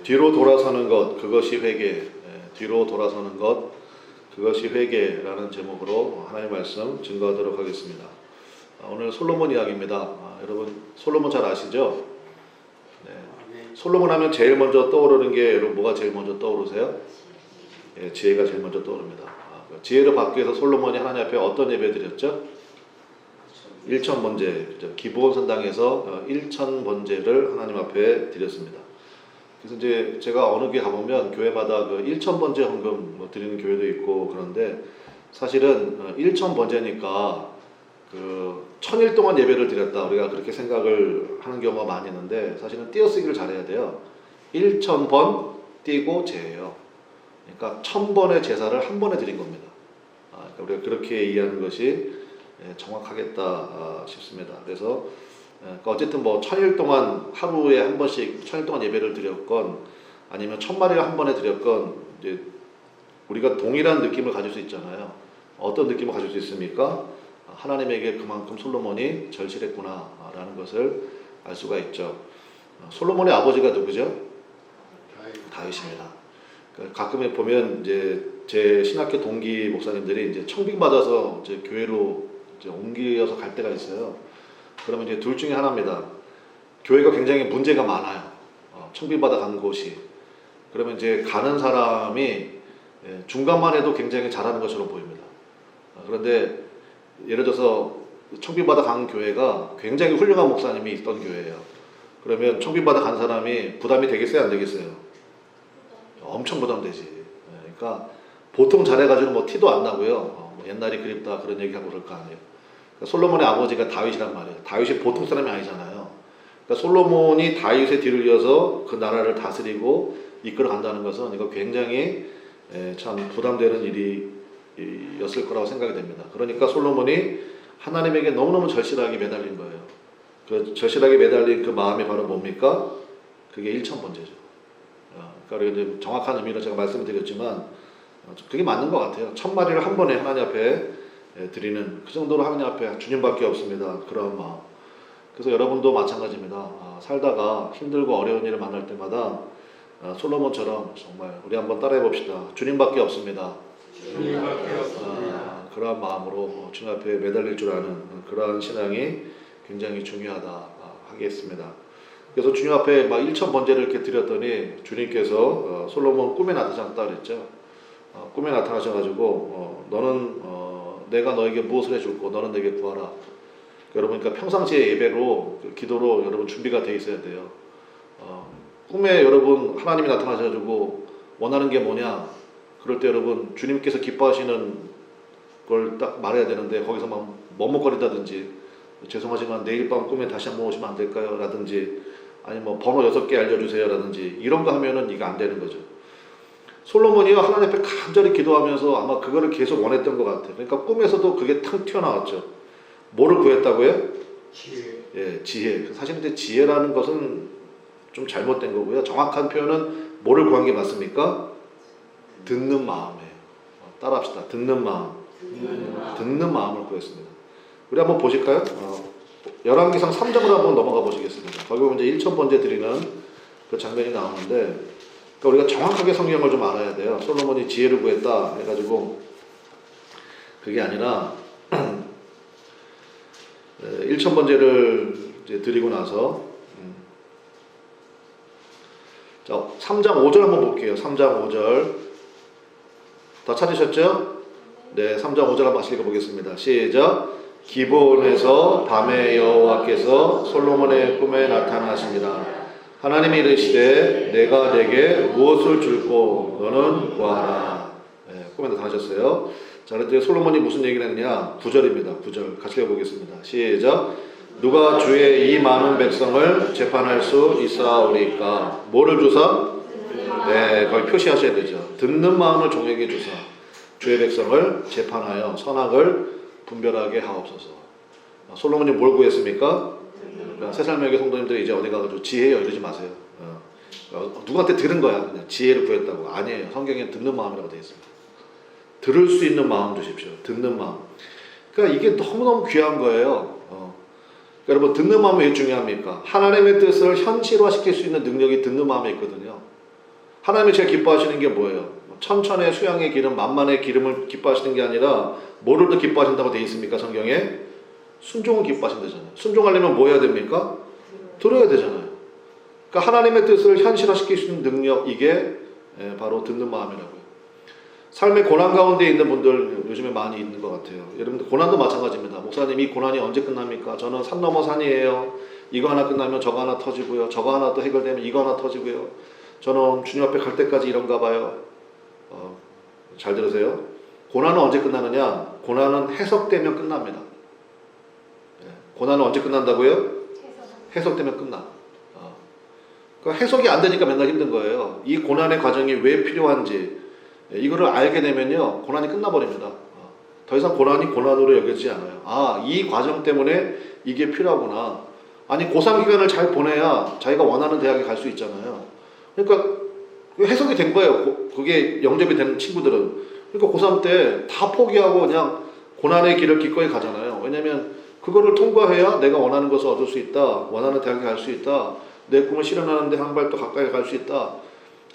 뒤로 돌아서는 것 그것이 회개, 뒤로 돌아서는 것 그것이 회개라는 제목으로 하나님의 말씀 증거하도록 하겠습니다. 오늘 솔로몬 이야기입니다. 여러분 솔로몬 잘 아시죠? 솔로몬 하면 제일 먼저 떠오르는 게 여러분 뭐가 제일 먼저 떠오르세요? 지혜가 제일 먼저 떠오릅니다. 지혜를 받기 위해서 솔로몬이 하나님 앞에 어떤 예배 드렸죠? 일천번제, 기브온 산당에서 일천번제를 하나님 앞에 드렸습니다. 그래서 이제 제가 어느 교회 가보면 교회마다 그 일천번제 헌금 드리는 교회도 있고 그런데 사실은 일천번제니까 그 천일 동안 예배를 드렸다 우리가 그렇게 생각을 하는 경우가 많이 있는데 사실은 띄어쓰기를 잘해야 돼요. 1000번 띄고 제예요. 그러니까 1000번의 제사를 한 번에 드린 겁니다. 그러니까 우리가 그렇게 이해하는 것이 정확하겠다 싶습니다. 그래서 어쨌든 뭐 천일 동안 하루에 한 번씩 천일 동안 예배를 드렸건 아니면 1000마리를 한 번에 드렸건 이제 우리가 동일한 느낌을 가질 수 있잖아요. 어떤 느낌을 가질 수 있습니까? 하나님에게 그만큼 솔로몬이 절실했구나라는 것을 알 수가 있죠. 솔로몬의 아버지가 누구죠? 다윗입니다. 가끔 보면 이제 제 신학교 동기 목사님들이 이제 청빙 받아서 이제 교회로 이제 옮겨서 갈 때가 있어요. 그러면 이제 둘 중에 하나입니다. 교회가 굉장히 문제가 많아요. 청빙 받아 간 곳이. 그러면 이제 가는 사람이 중간만 해도 굉장히 잘하는 것처럼 보입니다. 그런데 예를 들어서 청빙받아 간 교회가 굉장히 훌륭한 목사님이 있던 교회예요. 그러면 청빙받아 간 사람이 부담이 되겠어요? 안 되겠어요? 엄청 부담되지. 그러니까 보통 잘해가지고 뭐 티도 안 나고요. 옛날이 그립다 그런 얘기하고 그럴 거 아니에요. 그러니까 솔로몬의 아버지가 다윗이란 말이에요. 다윗이 보통 사람이 아니잖아요. 그러니까 솔로몬이 다윗의 뒤를 이어서 그 나라를 다스리고 이끌어 간다는 것은 이거 굉장히 참 부담되는 일이었을 거라고 생각이 됩니다. 그러니까 솔로몬이 하나님에게 너무너무 절실하게 매달린 거예요. 그 절실하게 매달린 그 마음이 바로 뭡니까? 그게 일천번제죠. 그러니까 이제 정확한 의미로 제가 말씀을 드렸지만 그게 맞는 것 같아요. 1000마리를 한 번에 하나님 앞에 드리는 그 정도로 하나님 앞에 주님밖에 없습니다. 그런 마음. 그래서 여러분도 마찬가지입니다. 살다가 힘들고 어려운 일을 만날 때마다 솔로몬처럼 정말 우리 한번 따라해 봅시다. 주님밖에 없습니다. 그러한 마음으로 주님 앞에 매달릴 줄 아는 그러한 신앙이 굉장히 중요하다 하겠습니다. 그래서 주님 앞에 막 1000번제를 이렇게 드렸더니 주님께서 솔로몬 꿈에 나타났다 그랬죠. 꿈에 나타나셔가지고 너는 내가 너에게 무엇을 해줄고 너는 내게 구하라. 여러분 그러니까 평상시에 예배로 기도로 여러분 준비가 돼 있어야 돼요. 꿈에 여러분 하나님이 나타나셔가지고 원하는 게 뭐냐? 그럴 때 여러분 주님께서 기뻐하시는 걸 딱 말해야 되는데 거기서 막 머뭇거린다든지 죄송하지만 내일 밤 꿈에 다시 한번 오시면 안 될까요? 라든지 아니 뭐 번호 6개 알려주세요 라든지 이런 거 하면은 이게 안 되는 거죠. 솔로몬이요 하나님 앞에 간절히 기도하면서 아마 그거를 계속 원했던 것 같아요. 그러니까 꿈에서도 그게 탁 튀어나왔죠. 뭐를 구했다고요? 지혜. 지혜. 사실 근데 지혜라는 것은 좀 잘못된 거고요. 정확한 표현은 뭐를 구한 게 맞습니까? 듣는 마음이에요. 따라합시다. 듣는 마음. 듣는 마음을 구했습니다. 우리 한번 보실까요? 열왕기상 3장으로 한번 넘어가 보시겠습니다. 거기 보면 이제 1000번제 드리는 그 장면이 나오는데 그러니까 우리가 정확하게 성경을 좀 알아야 돼요. 솔로몬이 지혜를 구했다 해가지고 그게 아니라 1000번제를 이제 드리고 나서 자 3장 5절 한번 볼게요. 3장 5절 다 찾으셨죠? 네, 3장 5절 한번 같이 읽어보겠습니다. 시작. 기브온에서 밤에 여호와께서 솔로몬의 꿈에 나타나십니다. 하나님이 이르시되 내가 내게 무엇을 줄고 너는 구하라. 꿈에 나타나셨어요. 자, 그런데 솔로몬이 무슨 얘기를 했느냐? 9절입니다. 9절 같이 읽어보겠습니다. 시작. 누가 주의 이 많은 백성을 재판할 수 있사오리까? 뭐를 주사? 네, 거기 표시하셔야 되죠. 듣는 마음을 종에게 주사 주의 백성을 재판하여 선악을 분별하게 하옵소서. 솔로몬이 뭘 구했습니까? 그러니까 새살명의 성도님들이 이제 어디 가가지고 지혜요 이러지 마세요. 누구한테 들은 거야 그냥 지혜를 구했다고. 아니에요. 성경에 듣는 마음이라고 되어 있습니다. 들을 수 있는 마음 주십시오. 듣는 마음. 그러니까 이게 너무너무 귀한 거예요. 여러분 듣는 마음이 왜 중요합니까? 하나님의 뜻을 현실화시킬 수 있는 능력이 듣는 마음에 있거든요. 하나님이 제일 기뻐하시는 게 뭐예요? 천천의 수양의 기름, 만만의 기름을 기뻐하시는 게 아니라 뭐를 더 기뻐하신다고 되어 있습니까? 성경에? 순종을 기뻐하신다잖아요. 순종하려면 뭐 해야 됩니까? 들어야 되잖아요. 그러니까 하나님의 뜻을 현실화시킬 수 있는 능력, 이게 바로 듣는 마음이라고요. 삶의 고난 가운데 있는 분들 요즘에 많이 있는 것 같아요. 여러분들 고난도 마찬가지입니다. 목사님, 이 고난이 언제 끝납니까? 저는 산 넘어 산이에요. 이거 하나 끝나면 저거 하나 터지고요. 저거 하나 또 해결되면 이거 하나 터지고요. 저는 주님 앞에 갈 때까지 이런가 봐요. 잘 들으세요. 고난은 언제 끝나느냐? 고난은 해석되면 끝납니다. 고난은 언제 끝난다고요? 해석되면 끝나. 그러니까 해석이 안 되니까 맨날 힘든 거예요. 이 고난의 과정이 왜 필요한지 이거를 알게 되면요, 고난이 끝나버립니다. 더 이상 고난이 고난으로 여겨지지 않아요. 아, 이 과정 때문에 이게 필요하구나. 아니, 고3 기간을 잘 보내야 자기가 원하는 대학에 갈 수 있잖아요. 그러니까 해석이 된 거예요. 그게 영접이 되는 친구들은. 그러니까 고3 때 다 포기하고 그냥 고난의 길을 기꺼이 가잖아요. 왜냐면 그거를 통과해야 내가 원하는 것을 얻을 수 있다. 원하는 대학에 갈 수 있다. 내 꿈을 실현하는데 한 발 더 가까이 갈 수 있다.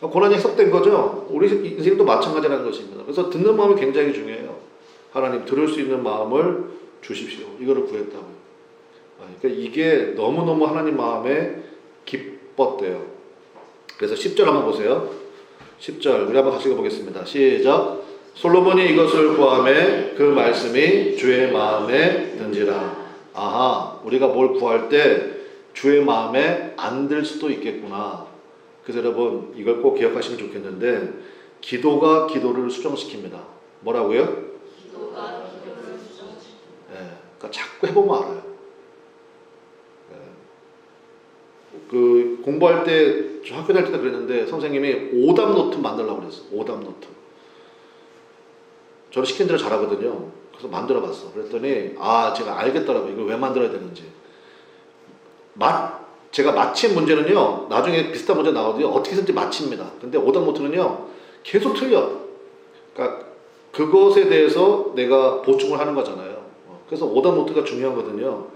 고난이 해석된 거죠. 우리 인생도 마찬가지라는 것입니다. 그래서 듣는 마음이 굉장히 중요해요. 하나님, 들을 수 있는 마음을 주십시오. 이거를 구했다고요. 그러니까 이게 너무너무 하나님 마음에 기뻤대요. 그래서 10절 한번 보세요. 10절 우리 한번 같이 읽어보겠습니다. 시작. 솔로몬이 이것을 구하매 그 말씀이 주의 마음에 든지라. 아하, 우리가 뭘 구할 때 주의 마음에 안 들 수도 있겠구나. 그래서 여러분, 이걸 꼭 기억하시면 좋겠는데, 기도가 기도를 수정시킵니다. 뭐라고요? 기도가 기도를 수정시킵니다. 그러니까 자꾸 해보면 알아요. 그 공부할 때, 저 학교 다닐 때 그랬는데 선생님이 오답 노트 만들라고 그랬어. 오답 노트. 저를 시킨 대로 잘하거든요. 그래서 만들어 봤어. 그랬더니 제가 알겠더라고요. 이걸 왜 만들어야 되는지. 제가 맞힌 문제는요, 나중에 비슷한 문제 나오거든요. 어떻게든지 맞춥니다. 근데 오답 노트는요, 계속 틀려. 그러니까 그것에 대해서 내가 보충을 하는 거잖아요. 그래서 오답 노트가 중요하거든요.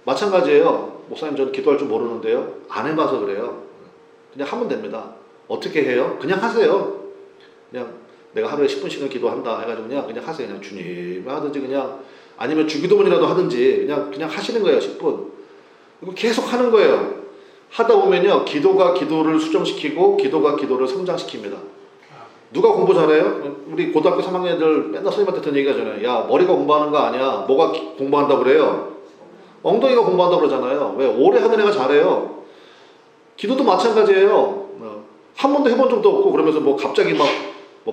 마찬가지예요. 목사님, 저는 기도할 줄 모르는데요. 안 해봐서 그래요. 그냥 하면 됩니다. 어떻게 해요? 그냥 하세요. 그냥 내가 하루에 10분씩은 기도한다 해가지고 그냥 하세요. 그냥 주님 하든지, 그냥 아니면 주기도문이라도 하든지 그냥 하시는 거예요. 10분. 이거 계속 하는 거예요. 하다 보면요, 기도가 기도를 수정시키고 기도가 기도를 성장시킵니다. 누가 공부 잘해요? 우리 고등학교 3학년 애들 맨날 선생님한테 듣는 얘기가 잖아요. 야, 머리가 공부하는 거 아니야. 뭐가 공부한다고 그래요? 엉덩이가 공부한다고 그러잖아요. 왜? 오래 하는 애가 잘해요. 기도도 마찬가지예요. 한 번도 해본 적도 없고 그러면서 갑자기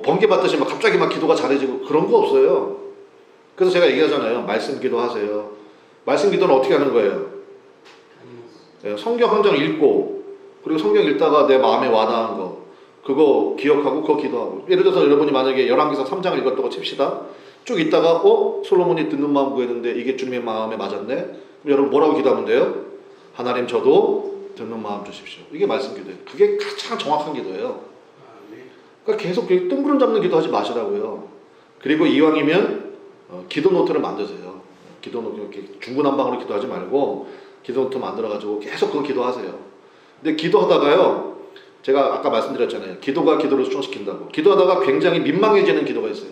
번개 받듯이 갑자기 기도가 잘해지고 그런 거 없어요. 그래서 제가 얘기하잖아요. 말씀 기도하세요. 말씀 기도는 어떻게 하는 거예요? 성경 한 장 읽고, 그리고 성경 읽다가 내 마음에 와닿은 거, 그거 기억하고 그거 기도하고. 예를 들어서 여러분이 만약에 열왕기상 3장을 읽었다고 칩시다. 쭉 있다가 솔로몬이 듣는 마음 구했는데 이게 주님의 마음에 맞았네. 그럼 여러분 뭐라고 기도하면 돼요? 하나님, 저도 듣는 마음 주십시오. 이게 말씀 기도예요. 그게 가장 정확한 기도예요. 그러니까 계속 뜬구름 잡는 기도하지 마시라고요. 그리고 이왕이면 기도 노트를 만드세요. 기도 노트, 이렇게 중구난방으로 기도하지 말고 기도 노트 만들어가지고 계속 그거 기도하세요. 근데 기도하다가요, 제가 아까 말씀드렸잖아요. 기도가 기도를 수정시킨다고. 기도하다가 굉장히 민망해지는 기도가 있어요.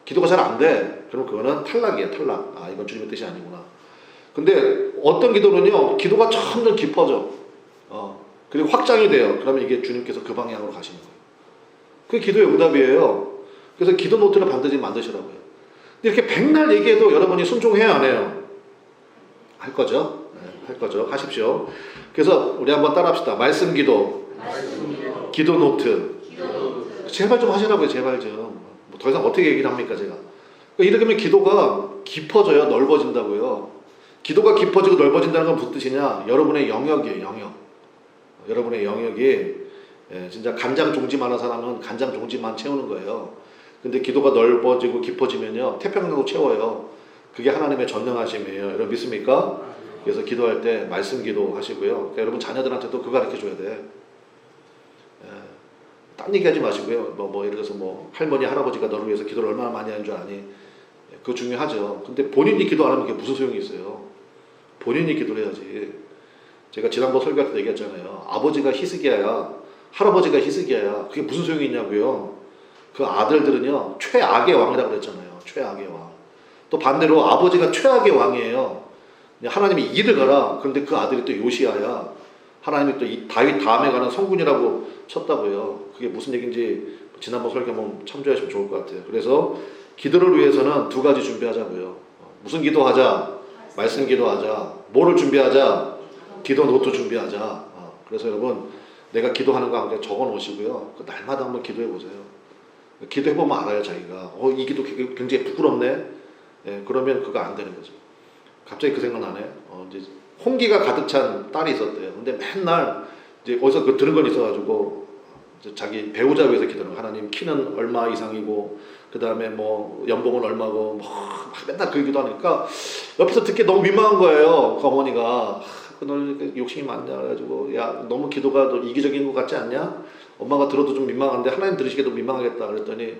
기도가 잘 안 돼. 그럼 그거는 탈락이에요. 탈락. 이건 주님의 뜻이 아니구나. 근데 어떤 기도는요, 기도가 점점 깊어져. 그리고 확장이 돼요. 그러면 이게 주님께서 그 방향으로 가시는 거예요. 그게 기도의 응답이에요. 그래서 기도 노트를 반드시 만드시라고요. 근데 이렇게 백날 얘기해도 여러분이 순종해야 안 해요? 할 거죠? 할 거죠. 하십시오. 그래서 우리 한번 따라합시다. 말씀 기도, 기도 노트. 제발 좀 하시라고요. 제발 좀. 더 이상 어떻게 얘기를 합니까, 제가. 그러니까 이렇게 하면 기도가 깊어져요. 넓어진다고요. 기도가 깊어지고 넓어진다는 건 무슨 뜻이냐? 여러분의 영역이에요. 영역. 여러분의 영역이 진짜 간장 종지만 한 사람은 간장 종지만 채우는 거예요. 근데 기도가 넓어지고 깊어지면요, 태평양도 채워요. 그게 하나님의 전능하심이에요. 여러분 믿습니까? 그래서 기도할 때 말씀 기도 하시고요. 그러니까 여러분 자녀들한테도 그거 가르쳐 줘야 돼. 딴 얘기 하지 마시고요. 예를 들어서 할머니, 할아버지가 너를 위해서 기도를 얼마나 많이 하는 줄 아니? 그거 중요하죠. 근데 본인이 기도 안 하면 그게 무슨 소용이 있어요? 본인이 기도를 해야지. 제가 지난번 설교할 때 얘기했잖아요. 아버지가 히스기야야 할아버지가 히스기야야. 그게 무슨 소용이 있냐고요. 그 아들들은요 최악의 왕이라고 그랬잖아요. 최악의 왕. 또 반대로 아버지가 최악의 왕이에요. 하나님이 일을 가라. 그런데 그 아들이 또 요시야야. 하나님이 또 이 다윗 다음에 가는 성군이라고 쳤다고요. 그게 무슨 얘기인지 지난번 설교 한번 참조하시면 좋을 것 같아요. 그래서 기도를 위해서는 두 가지 준비하자고요. 무슨 기도하자? 말씀 기도하자. 뭐를 준비하자? 기도 노트 준비하자. 그래서 여러분 내가 기도하는 거 한번 적어 놓으시고요. 날마다 한번 기도해 보세요. 기도해보면 알아요. 자기가 이 기도 굉장히 부끄럽네. 예, 그러면 그거 안 되는 거죠. 갑자기 그 생각 나네. 이제 홍기가 가득 찬 딸이 있었대요. 근데 맨날 이제 어디서 그 들은 건 있어가지고 자기 배우자 위해서 기도하는 거예요. 하나님 키는 얼마 이상이고 그 다음에 뭐 연봉은 얼마고 뭐 맨날 그 기도하니까 옆에서 듣기 너무 민망한 거예요. 그 어머니가 너 욕심이 많냐 그래가지고 야 너무 기도가 너 이기적인 것 같지 않냐? 엄마가 들어도 좀 민망한데 하나님 들으시기도 민망하겠다 그랬더니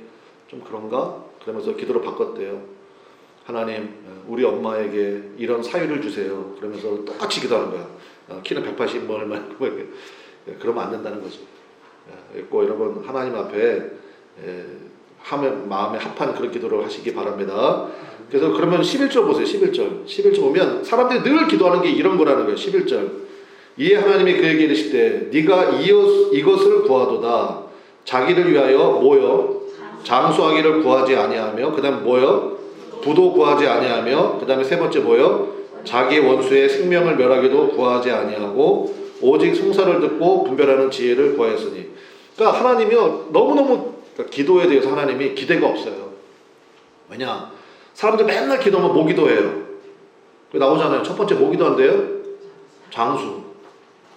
좀 그런가? 그러면서 기도를 바꿨대요. 하나님 우리 엄마에게 이런 사유를 주세요. 그러면서 똑같이 기도하는 거야. 키는 180 뭐 얼마 그러면 안 된다는 거죠. 꼭 여러분 하나님 앞에 마음에 합한 그런 기도를 하시기 바랍니다. 그래서 그러면 11절 보세요. 11절 보면 사람들이 늘 기도하는 게 이런 거라는 거예요. 11절 이에 하나님이 그에게 이르시되 네가 이것을 구하도다. 자기를 위하여 뭐요? 장수하기를 구하지 아니하며 그 다음 뭐요? 부도 구하지 아니하며 그 다음에 세 번째 뭐요? 자기 원수의 생명을 멸하기도 구하지 아니하고 오직 송사를 듣고 분별하는 지혜를 구하였으니. 그러니까 하나님이요 너무너무 기도에 대해서 하나님이 기대가 없어요. 왜냐? 사람들 맨날 기도하면 뭐 기도해요? 나오잖아요. 첫 번째 뭐 기도한대요? 장수.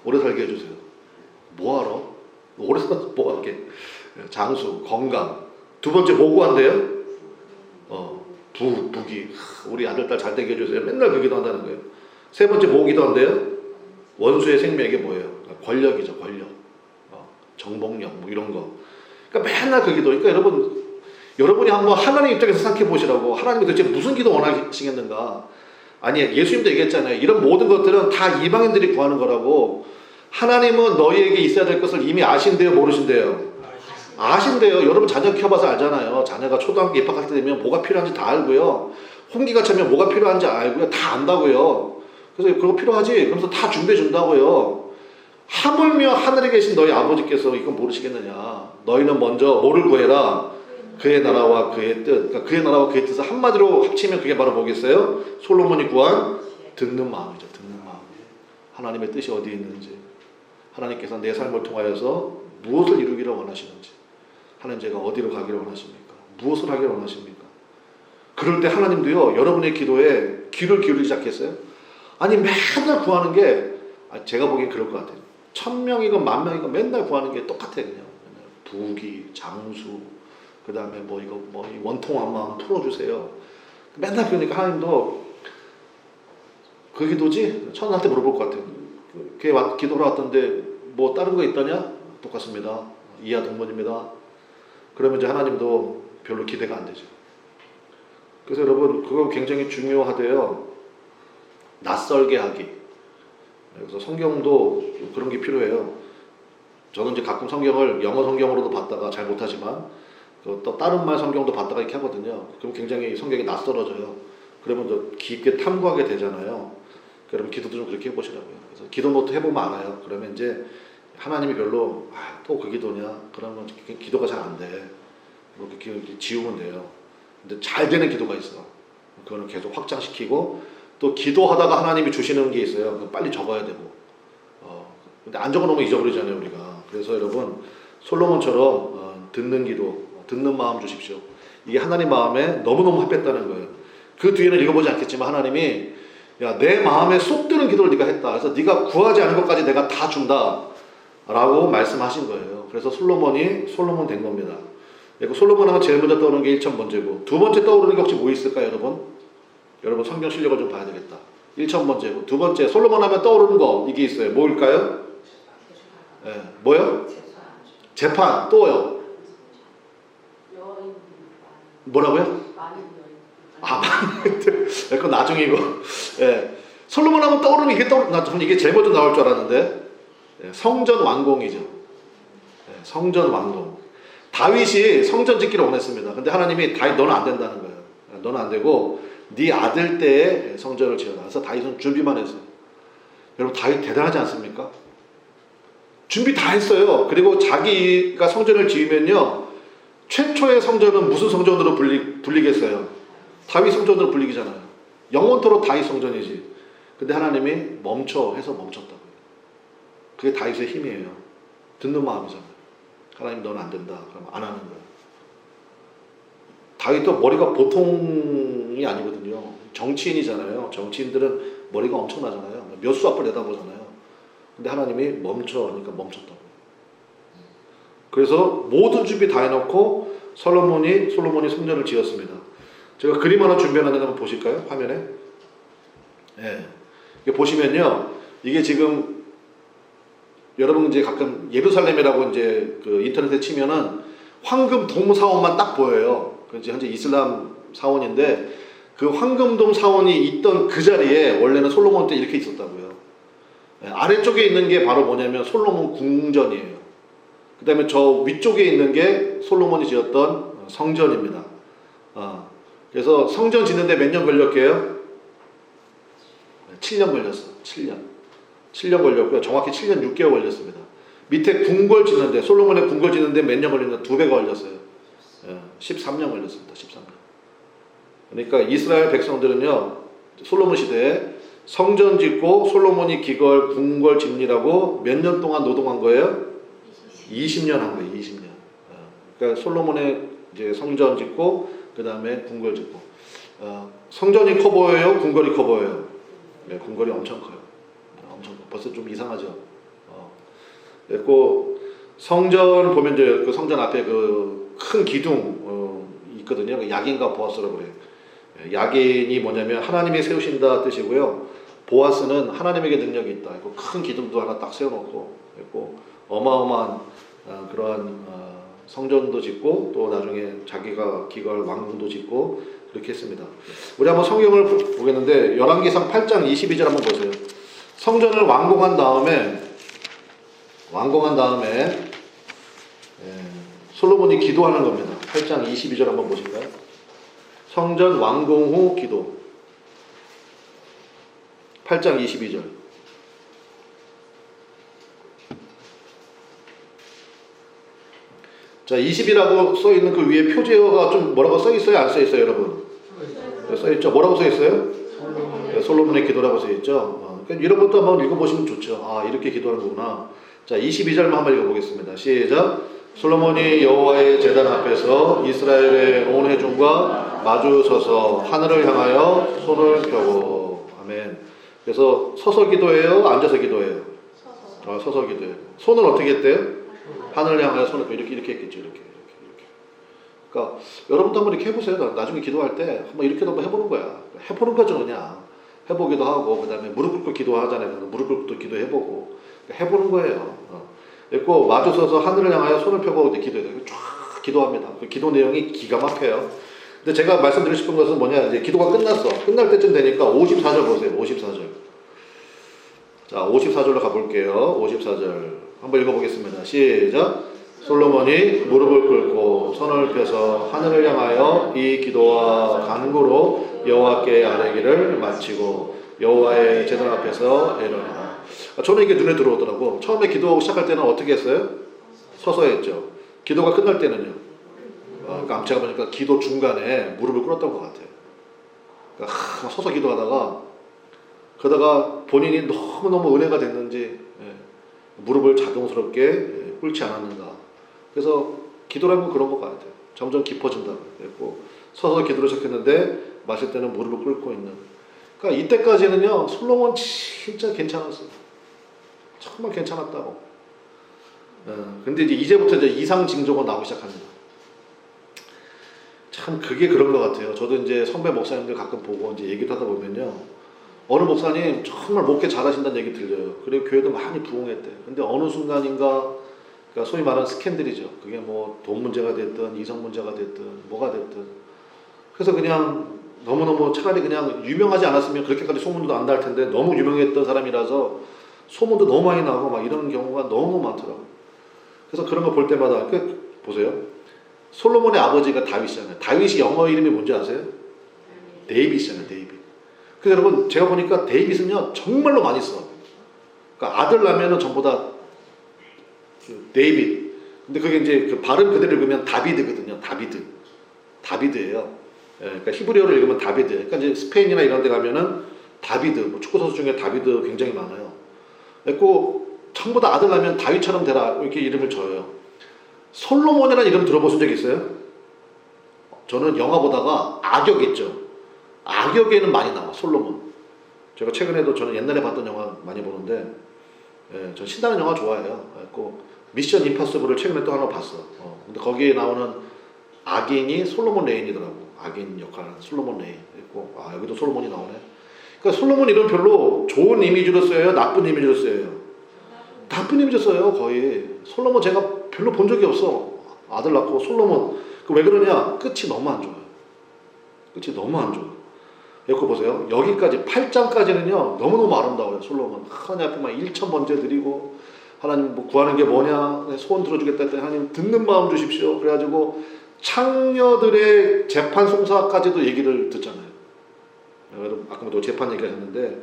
오래 살게 해주세요. 뭐하러? 오래 살아서 뭐할게? 장수, 건강. 두 번째 뭐 구한대요? 부귀. 우리 아들, 딸 잘 되게 해주세요. 맨날 그 기도한다는 거예요. 세 번째 뭐 기도한대요? 원수의 생명이 뭐예요? 권력이죠, 권력. 정복력, 뭐 이런 거. 그러니까 맨날 그 기도. 그러니까 여러분이 한번 하나님 입장에서 생각해 보시라고. 하나님이 도대체 무슨 기도 원하시겠는가? 아니, 예수님도 얘기했잖아요. 이런 모든 것들은 다 이방인들이 구하는 거라고. 하나님은 너희에게 있어야 될 것을 이미 아신대요, 모르신대요? 아신대요. 여러분 자녀 키워봐서 알잖아요. 자녀가 초등학교 입학할 때 되면 뭐가 필요한지 다 알고요. 홍기가 차면 뭐가 필요한지 알고요. 다 안다고요. 그래서 그거 필요하지? 그러면서 다 준비해 준다고요. 하물며 하늘에 계신 너희 아버지께서 이건 모르시겠느냐. 너희는 먼저 뭐를 구해라? 그의 나라와 그의 뜻. 그러니까 그의 나라와 그의 뜻을 한마디로 합치면 그게 바로 뭐겠어요? 솔로몬이 구한 듣는 마음이죠. 듣는 마음. 하나님의 뜻이 어디에 있는지. 하나님께서 내 삶을 통하여서 무엇을 이루기를 원하시는지. 하나님 제가 어디로 가기를 원하십니까? 무엇을 하기를 원하십니까? 그럴 때 하나님도요 여러분의 기도에 귀를 기울이기 시작했어요. 아니 맨날 구하는 게 제가 보기엔 그럴 것 같아요. 1000명이건 10,000명이건 맨날 구하는 게 똑같아요. 그냥 부귀, 장수, 그 다음에 뭐 이거 뭐 원통한 마음 풀어주세요. 맨날 그러니까 하나님도 그 기도지? 천사한테 물어볼 것 같아요. 걔 기도를 왔던데 뭐 다른 거 있다냐? 똑같습니다. 이하 동문입니다. 그러면 이제 하나님도 별로 기대가 안 되죠. 그래서 여러분 그거 굉장히 중요하대요. 낯설게 하기. 그래서 성경도 그런 게 필요해요. 저는 이제 가끔 성경을 영어 성경으로도 봤다가 잘 못하지만 또 다른 말 성경도 봤다가 이렇게 하거든요. 그럼 굉장히 성경이 낯설어져요. 그러면 더 깊게 탐구하게 되잖아요. 그러면 기도도 좀 그렇게 해보시라고요. 그래서 기도 노트 해보면 알아요. 그러면 이제 하나님이 별로 또 그 기도냐? 그러면 기도가 잘 안 돼. 이렇게 지우면 돼요. 근데 잘 되는 기도가 있어. 그거는 계속 확장시키고 또 기도하다가 하나님이 주시는 게 있어요. 빨리 적어야 되고. 근데 안 적어놓으면 잊어버리잖아요, 우리가. 그래서 여러분 솔로몬처럼 듣는 기도, 듣는 마음 주십시오. 이게 하나님 마음에 너무너무 합했다는 거예요. 그 뒤에는 읽어보지 않겠지만 하나님이 야, 내 마음에 쏙 드는 기도를 네가 했다. 그래서 네가 구하지 않은 것까지 내가 다 준다. 라고 말씀하신 거예요. 그래서 솔로몬 된 겁니다. 솔로몬 하면 제일 먼저 떠오르는 게 1000번째고 두 번째 떠오르는 게 혹시 뭐 있을까요, 여러분? 여러분 성경 실력을 좀 봐야 되겠다. 1000번째고 두 번째 솔로몬 하면 떠오르는 거 이게 있어요. 뭐일까요? 뭐요? 재판. 또요? 뭐라고요? 그건 나중이고. 솔로몬 하면 떠오르는 이게 제일 먼저 나올 줄 알았는데 성전 완공이죠. 성전 완공. 다윗이 성전 짓기를 원했습니다. 근데 하나님이 다윗 너는 안 된다는 거예요. 너는 안 되고 네 아들 때에 성전을 지어라. 그래서 다윗은 준비만 했어요. 여러분 다윗 대단하지 않습니까? 준비 다 했어요. 그리고 자기가 성전을 지으면요, 최초의 성전은 무슨 성전으로 불리겠어요? 다윗 성전으로 불리기잖아요. 영원토록 다윗 성전이지. 근데 하나님이 멈춰 해서 멈췄다고요. 그게 다윗의 힘이에요. 듣는 마음이잖아요. 하나님 너는 안 된다. 그럼 안 하는 거예요. 다윗도 머리가 보통이 아니거든요. 정치인이잖아요. 정치인들은 머리가 엄청나잖아요. 몇 수 앞을 내다보잖아요. 근데 하나님이 멈춰 하니까 멈췄다고요. 그래서 모든 준비 다 해놓고 솔로몬이 성전을 지었습니다. 제가 그림 하나 준비해놨는데 한번 보실까요? 화면에. 예. 이게 보시면요, 이게 지금 여러분 이제 가끔 예루살렘이라고 이제 그 인터넷에 치면은 황금돔 사원만 딱 보여요. 그 이제 현재 이슬람 사원인데 그 황금돔 사원이 있던 그 자리에 원래는 솔로몬 때 이렇게 있었다고요. 예, 아래쪽에 있는 게 바로 뭐냐면 솔로몬 궁전이에요. 그 다음에 저 위쪽에 있는 게 솔로몬이 지었던 성전입니다. 그래서 성전 짓는데 몇 년 걸렸게요? 7년 걸렸어. 7년 걸렸고요. 정확히 7년 6개월 걸렸습니다. 밑에 궁궐 짓는데, 솔로몬의 궁궐 짓는데 몇 년 걸렸나? 2배가 걸렸어요. 13년 걸렸습니다. 13년. 그러니까 이스라엘 백성들은요, 솔로몬 시대에 성전 짓고 솔로몬이 기걸 궁궐 짓느라고 몇 년 동안 노동한 거예요? 20년 한 거예요. 20년. 그러니까 솔로몬의 이제 성전 짓고 그 다음에 궁궐 짓고. 성전이 커 보여요? 궁궐이 커 보여요? 네, 궁궐이 엄청 커요. 엄청 커요. 벌써 좀 이상하죠. 그리고 성전 보면 이제 그 성전 앞에 그 큰 기둥 있거든요. 야긴과 보아스라고 그래요. 야긴이 뭐냐면 하나님이 세우신다 뜻이고요. 보아스는 하나님에게 능력이 있다. 큰 기둥도 하나 딱 세워놓고 있고 어마어마한 그러한 성전도 짓고 또 나중에 자기가 기거할 왕궁도 짓고 그렇게 했습니다. 우리 한번 성경을 보겠는데 열왕기상 8장 22절 한번 보세요. 성전을 완공한 다음에 솔로몬이 기도하는 겁니다. 8장 22절 한번 보실까요? 성전 완공 후 기도. 8장 22절. 자, 20이라고 써있는 그 위에 표제어가 좀 뭐라고 써있어요? 안 써있어요, 여러분? 네, 써있죠? 뭐라고 써있어요? 네, 솔로몬의 기도라고 써있죠? 그러니까 이런 것도 한번 읽어보시면 좋죠. 아, 이렇게 기도하는 거구나. 자, 22절만 한번 읽어보겠습니다. 시작. 솔로몬이 여호와의 제단 앞에서 이스라엘의 온 회중과 마주 서서 하늘을 향하여 손을 펴고. 아멘. 그래서 서서 기도해요? 앉아서 기도해요? 서서 기도해요. 손은 어떻게 했대요? 하늘을 향하여 손을 펴고. 이렇게 했겠죠. 이렇게. 그러니까 여러분도 한번 이렇게 해보세요. 나중에 기도할 때 한번 이렇게도 한번 해보는 거야. 해보는 거죠, 그냥. 해보기도 하고, 그 다음에 무릎 꿇고 기도하잖아요. 무릎 꿇고 기도해보고. 해보는 거예요. 그리고 마주 서서 하늘을 향하여 손을 펴고 기도해요. 쫙 기도합니다. 그 기도 내용이 기가 막혀요. 근데 제가 말씀드리고 싶은 것은 뭐냐, 이제 기도가 끝났어. 끝날 때쯤 되니까 54절 보세요. 54절. 자, 54절로 가볼게요. 54절. 한번 읽어보겠습니다. 시작. 솔로몬이 무릎을 꿇고 손을 펴서 하늘을 향하여 이 기도와 간구로 여호와께 아뢰기를 마치고 여호와의 제단 앞에서 애러나. 저는 이게 눈에 들어오더라고. 처음에 기도하고 시작할 때는 어떻게 했어요? 서서 했죠. 기도가 끝날 때는요. 그러니까 제가 보니까 기도 중간에 무릎을 꿇었던 것 같아요. 그러니까 서서 기도하다가 그러다가 본인이 너무너무 은혜가 됐는지 무릎을 자동스럽게 꿇지 않았는가. 그래서 기도라는 건 그런 것 같아요. 점점 깊어진다. 그랬고 서서 기도를 시작했는데 마실 때는 무릎을 꿇고 있는. 그러니까 이때까지는요, 솔로몬 진짜 괜찮았어요. 정말 괜찮았다고. 근데 이제부터 이제 이상 징조가 나오기 시작합니다. 참 그게 그런 것 같아요. 저도 이제 선배 목사님들 가끔 보고 이제 얘기를 하다 보면요, 어느 목사님 정말 목회 잘하신다는 얘기 들려요. 그리고 교회도 많이 부흥했대. 근데 어느 순간인가, 그러니까 소위 말하는 스캔들이죠. 그게 뭐 돈 문제가 됐든 이성 문제가 됐든 뭐가 됐든. 그래서 그냥 너무너무 차라리 그냥 유명하지 않았으면 그렇게까지 소문도 안 날 텐데 너무 유명했던 사람이라서 소문도 너무 많이 나고 막 이런 경우가 너무 많더라고요. 그래서 그런 거 볼 때마다 보세요. 솔로몬의 아버지가 다윗이잖아요. 다윗이 영어 이름이 뭔지 아세요? 데이빗이잖아요. 데이빗. 그래서 여러분 제가 보니까 데이빗은요 정말로 많이 써. 그러니까 아들 낳으면은 전부 다 데이빗. 근데 그게 이제 그 발음 그대로 읽으면 다비드거든요. 다비드예요. 예, 그러니까 히브리어로 읽으면 다비드. 그러니까 이제 스페인이나 이런 데 가면은 다비드, 뭐 축구 선수 중에 다비드 굉장히 많아요. 그리고 전부 다 아들 낳으면 다윗처럼 되라 이렇게 이름을 줘요. 솔로몬이라는 이름 들어보신 적 있어요? 저는 영화 보다가 악역 있죠. 악역에는 많이 나와. 솔로몬. 제가 최근에도 저는 옛날에 봤던 영화 많이 보는데, 예, 저 신나는 영화 좋아해요. 그래서 미션 임파서블을 최근에 또 하나 봤어. 근데 거기에 나오는 악인이 솔로몬 레인이더라고. 악인 역할을 솔로몬 레인. 그리고 여기도 솔로몬이 나오네. 그러니까 솔로몬 이름 별로 좋은 이미지로 써요, 나쁜 이미지로 써요. 나쁜 이미지로 써요, 거의. 솔로몬 제가 별로 본 적이 없어. 아들 낳고 솔로몬. 왜 그러냐? 끝이 너무 안 좋아요. 끝이 너무 안 좋아요. 여기 보세요. 여기까지 8장까지는요 너무너무 아름다워요. 솔로몬 하나님 앞에만 1,000번째 드리고 하나님 뭐 구하는 게 뭐냐 소원 들어주겠다 했더니 하나님 듣는 마음 주십시오. 그래가지고 창녀들의 재판 송사까지도 얘기를 듣잖아요. 여러분 아까도 재판 얘기하셨는데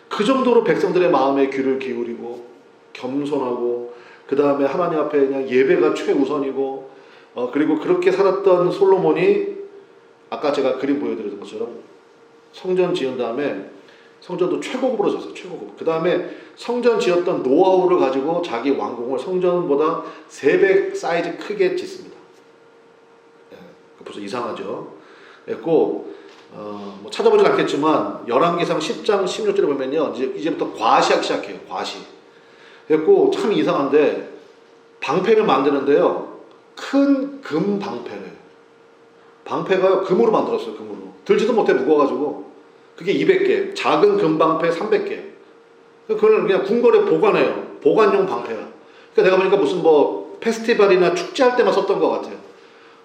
그 정도로 백성들의 마음에 귀를 기울이고 겸손하고 그 다음에 하나님 앞에 그냥 예배가 최우선이고 그리고 그렇게 살았던 솔로몬이 아까 제가 그림 보여드렸던 것처럼 성전 지은 다음에 성전도 최고급으로 졌어요. 최고급. 그 다음에 성전 지었던 노하우를 가지고 자기 왕궁을 성전보다 3배 사이즈 크게 짓습니다. 예, 벌써 이상하죠. 그리고 뭐 찾아보진 않겠지만 열왕기상 10장 16절에 보면요 이제부터 과시하기 시작해요. 과시. 그리고 참 이상한데 방패를 만드는데요 큰 금 방패를 방패가 금으로 만들었어요. 금으로. 들지도 못해 무거워가지고 그게 200개, 작은 금방패 300개. 그걸 그냥 궁궐에 보관해요. 보관용 방패야. 그러니까 내가 보니까 무슨 뭐 페스티벌이나 축제할 때만 썼던 것 같아요.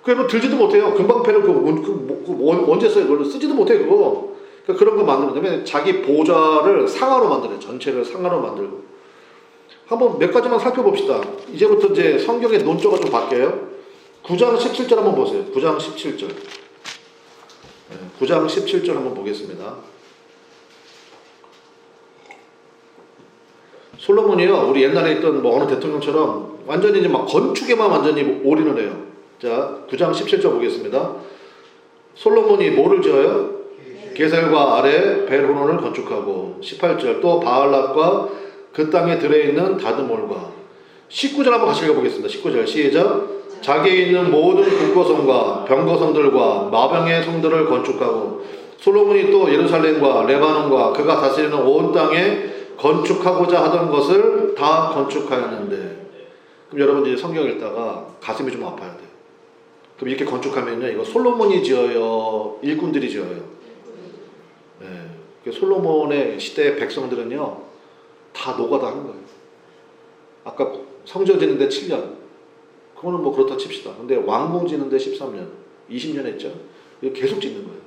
그래서 들지도 못해요. 금방패를 언제 써요? 그걸 쓰지도 못해 그거. 그러니까 그런 거 만드는 다음에 자기 보좌를 상하로 만들어요. 전체를 상하로 만들고. 한번 몇 가지만 살펴봅시다. 이제부터 이제 성경의 논조가 좀 바뀌어요. 9장 17절 한번 보세요. 9장 17절. 9장 17절 한번 보겠습니다. 솔로몬이요, 우리 옛날에 있던 뭐 어느 대통령처럼 완전히 이제 막 건축에만 완전히 올인을 해요. 자, 9장 17절 보겠습니다. 솔로몬이 뭐를 지어요? 게셀과 아래 벨호론을 건축하고 18절 또 바알락과 그 땅에 들어있는 다드몰과 19절 한번 같이 읽어보겠습니다. 19절 시작. 자기에 있는 모든 국거성과 병거성들과 마병의 성들을 건축하고 솔로몬이 또 예루살렘과 레바논과 그가 다스리는 온 땅에 건축하고자 하던 것을 다 건축하였는데 그럼 여러분 이제 성경 읽다가 가슴이 좀 아파야 돼요. 그럼 이렇게 건축하면요 이거 솔로몬이 지어요? 일꾼들이 지어요? 네. 솔로몬의 시대의 백성들은요 다 노가다 하는 거예요. 아까 성전 짓는데 7년 그거는 뭐 그렇다 칩시다. 근데 왕궁 짓는데 13년, 20년 했죠. 계속 짓는 거예요.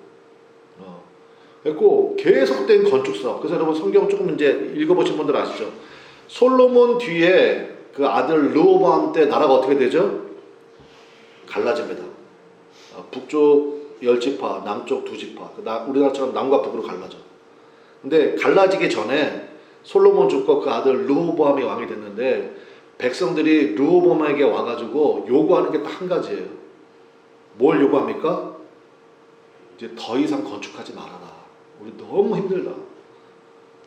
그리고 계속된 건축 사업. 그래서 여러분 성경 조금 이제 읽어보신 분들 아시죠? 솔로몬 뒤에 그 아들 르호보암 때 나라가 어떻게 되죠? 갈라집니다. 북쪽 10지파, 남쪽 2지파. 우리나라처럼 남과 북으로 갈라져. 근데 갈라지기 전에 솔로몬 죽고 그 아들 르호보암이 왕이 됐는데 백성들이 르호보암에게 와가지고 요구하는 게 딱 한 가지예요. 뭘 요구합니까? 이제 더 이상 건축하지 말아라. 우리 너무 힘들다.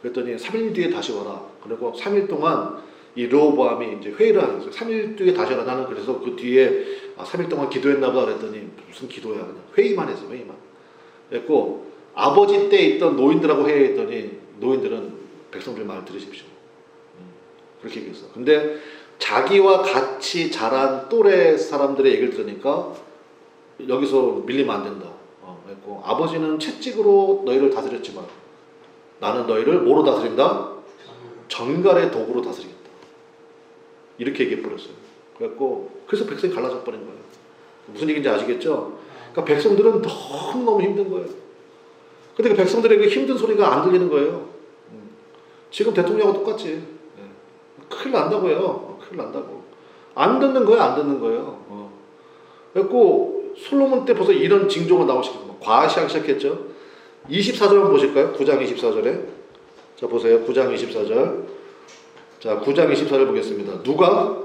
그랬더니 3일 뒤에 다시 와라. 그리고 3일 동안 이 르호보암이 이제 회의를 하는 거예요. 3일 뒤에 다시 와라. 나는 그래서 그 뒤에 3일 동안 기도했나 보다 그랬더니 무슨 기도야. 그냥 회의만 했어. 회의만. 그랬고 아버지 때 있던 노인들하고 회의했더니 노인들은 백성들 말 들으십시오. 그렇게 얘기했어. 근데 자기와 같이 자란 또래 사람들의 얘기를 들으니까 여기서 밀리면 안 된다. 그랬고 아버지는 채찍으로 너희를 다스렸지만 나는 너희를 뭐로 다스린다? 전갈의 도구로 다스리겠다. 이렇게 얘기해버렸어요. 그래서 백성이 갈라져 버린 거예요. 무슨 얘기인지 아시겠죠? 그러니까 백성들은 너무너무 힘든 거예요. 근데 그 백성들에게 힘든 소리가 안 들리는 거예요. 지금 대통령하고 똑같지. 큰일 난다고요. 큰일 난다고. 안 듣는 거예요, 안 듣는 거예요. 그래갖고 솔로몬 때 벌써 이런 징조가 나오기 시작했어요. 과시하기 시작했죠. 24절 한번 보실까요? 9장 24절에. 자, 보세요. 9장 24절. 자, 9장 24절 보겠습니다. 누가?